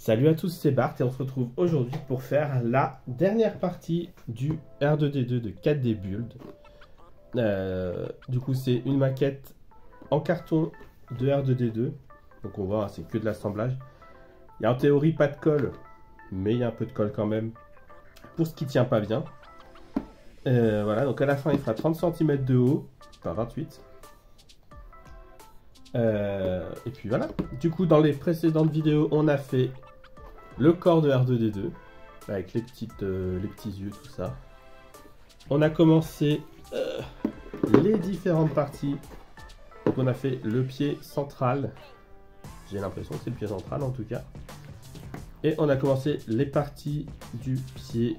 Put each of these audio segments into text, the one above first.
Salut à tous, c'est Bart et on se retrouve aujourd'hui pour faire la dernière partie du R2D2 de 4D Build. Du coup, c'est une maquette en carton de R2D2. Donc on voit, c'est que de l'assemblage. Il y a en théorie pas de colle, mais il y a un peu de colle quand même pour ce qui tient pas bien. Voilà, donc à la fin il fera 30 cm de haut, enfin 28. Et puis voilà. Du coup, dans les précédentes vidéos, on a fait le corps de R2D2 avec les petits yeux, tout ça. On a commencé les différentes parties. Donc on a fait le pied central. J'ai l'impression que c'est le pied central en tout cas. Et on a commencé les parties du pied.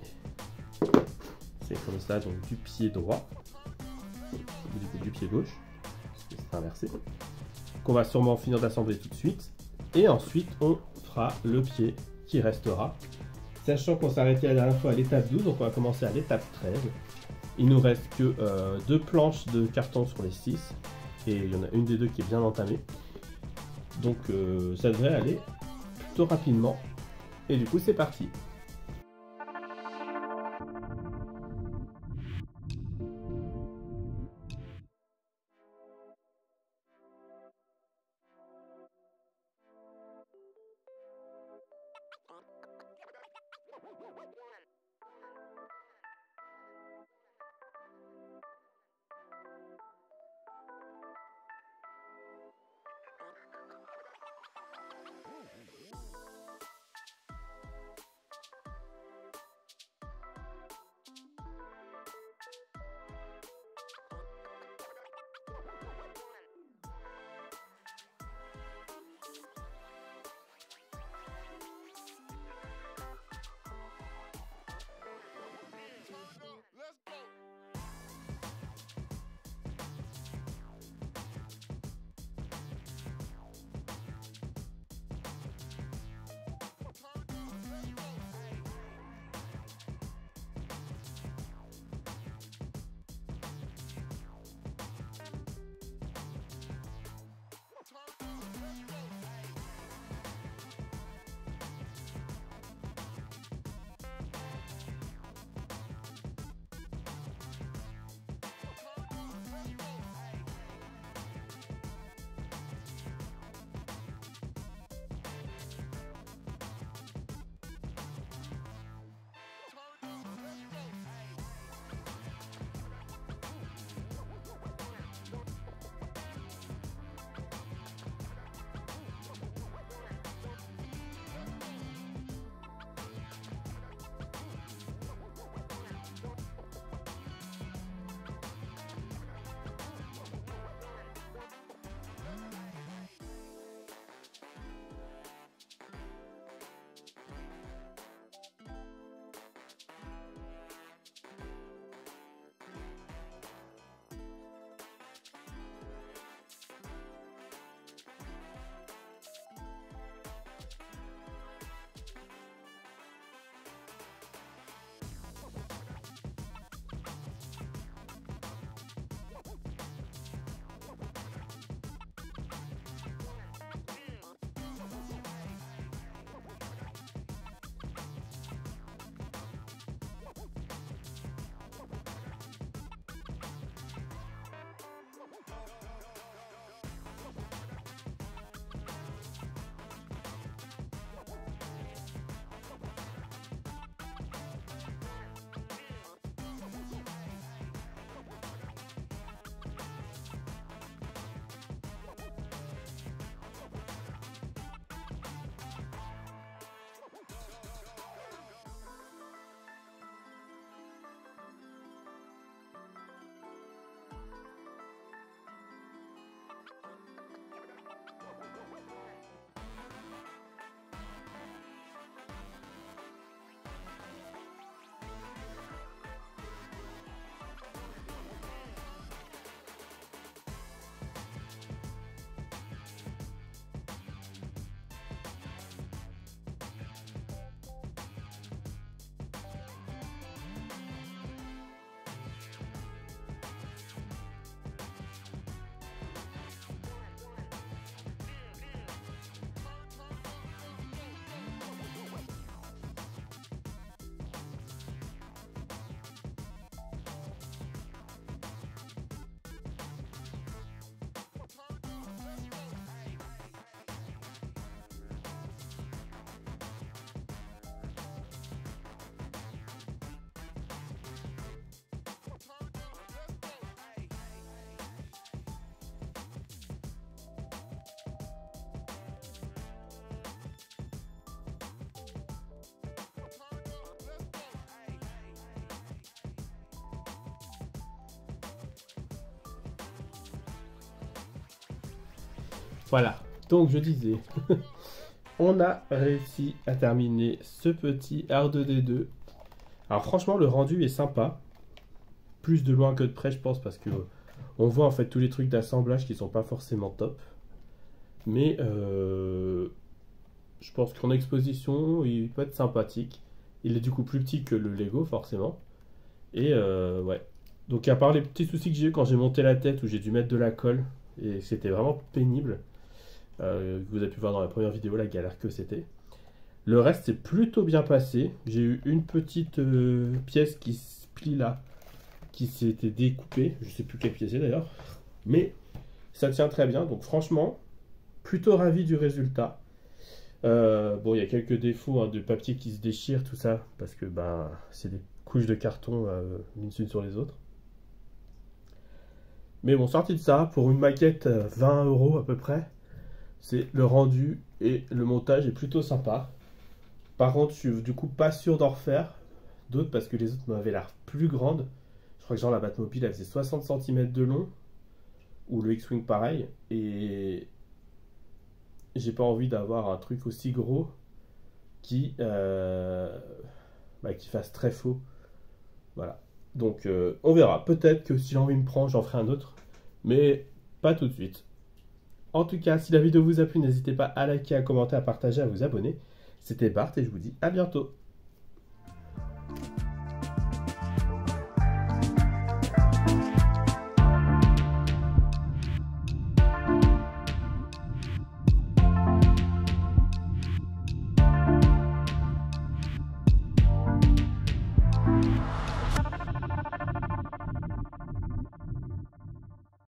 C'est comme ça, donc du pied droit. Du pied gauche. C'est inversé. Qu'on va sûrement finir d'assembler tout de suite. Et ensuite on fera le pied qui restera. Sachant qu'on s'arrêtait la dernière fois à l'étape 12, donc on va commencer à l'étape 13. Il nous reste que 2 planches de carton sur les 6. Et il y en a une des deux qui est bien entamée. Donc ça devrait aller plutôt rapidement. Et du coup c'est parti. Voilà, donc je disais, on a réussi à terminer ce petit R2D2. Alors franchement, le rendu est sympa. Plus de loin que de près, je pense, parce que on voit en fait tous les trucs d'assemblage qui sont pas forcément top. Mais je pense qu'en exposition, il peut être sympathique. Il est du coup plus petit que le Lego, forcément. Et ouais. Donc à part les petits soucis que j'ai eu quand j'ai monté la tête, où j'ai dû mettre de la colle, et c'était vraiment pénible, vous avez pu voir dans la première vidéo la galère que c'était. Le reste c'est plutôt bien passé. J'ai eu une petite pièce qui se plie là, qui s'était découpée. Je sais plus quelle pièce c'est d'ailleurs. Mais ça tient très bien. Donc franchement, plutôt ravi du résultat. Bon, il y a quelques défauts, hein, de papier qui se déchire, tout ça, parce que ben, c'est des couches de carton l'une sur les autres. Mais bon, sorti de ça, pour une maquette 20 € à peu près, c'est le rendu et le montage est plutôt sympa. Par contre, je suis du coup pas sûr d'en refaire d'autres parce que les autres m'avaient l'air plus grandes. Je crois que genre la Batmobile elle faisait 60 cm de long, ou le X-Wing pareil, et j'ai pas envie d'avoir un truc aussi gros qui fasse très faux. Voilà. Donc on verra. Peut-être que si l'envie me prend, j'en ferai un autre. Mais pas tout de suite. En tout cas, si la vidéo vous a plu, n'hésitez pas à liker, à commenter, à partager, à vous abonner. C'était Bart et je vous dis à bientôt.